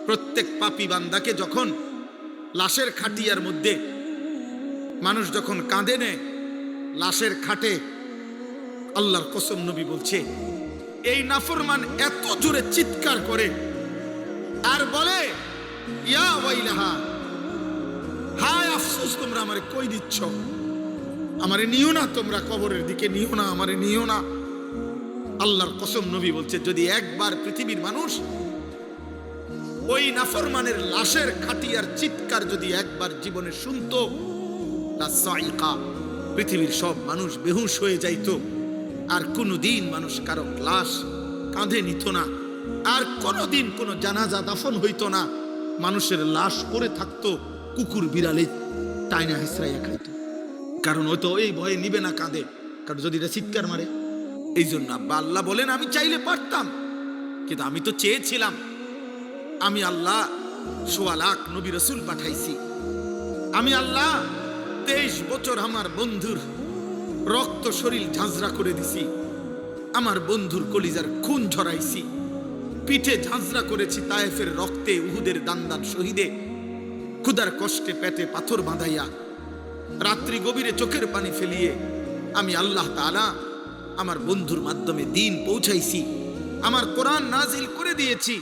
প্রত্যেক পাপী বান্দাকে যখন লাশের খাটিয়ার মধ্যে মানুষ যখন কাঁদে নেয়, লাশের খাটে, আল্লাহর কসম নবী বলছে এই নাফরমান এত জোরে চিৎকার করে আর বলে, ইয়া ওয়াইলাহা, হায় আফসোস, তোমরা আমারে কই দিচ্ছ, আমারে নিও না, তোমরা কবরের দিকে নিও না, আমারে নিও না। আল্লাহর কসম নবী বলছে যদি একবার পৃথিবীর মানুষ ওই নাফরমানের লাশের খাটিয়ার চিৎকার যদি একবার জীবনে শুনতো, পৃথিবীর সব মানুষ বেহুশ হয়ে যাইত, আর কোনোদিন মানুষ কারো লাশ কাঁধে নিত না, আর কোনোদিন কোনো জানাজা দাফন হইতো না, মানুষের লাশ পড়ে থাকতো, কুকুর বিড়ালে টাইনা হেসরাইয়া খাইত। কারণ ও তো এই ভয়ে নিবে না কাঁধে, কারণ যদি এটা চিৎকার মারে। এই জন্য আব্বা আল্লাহ বলেন আমি চাইলে পারতাম, কিন্তু আমি তো চেয়েছিলাম। আমি আল্লাহ ১৬ লাখ নবী রাসূল পাঠাইছি। আমি আল্লাহ ২৩ বছর আমার বন্ধুর রক্ত শরীর ঝাঁঝরা করে দিছি, আমার বন্ধুর কলিজার খুন ঝরাইছি, পিঠে ঝাঁঝরা করেছি তায়েফের রক্তে, উহুদের দান্দান শহীদে, ক্ষুধার কষ্টে পেটে পাথর বাঁধাইয়া, রাত্রি গভীরে চোখের পানি ফেলিয়ে আমি আল্লাহ তাআলা আমার বন্ধুর মাধ্যমে দ্বীন পৌঁছাইছি, আমার কোরআন নাজিল করে দিয়েছি।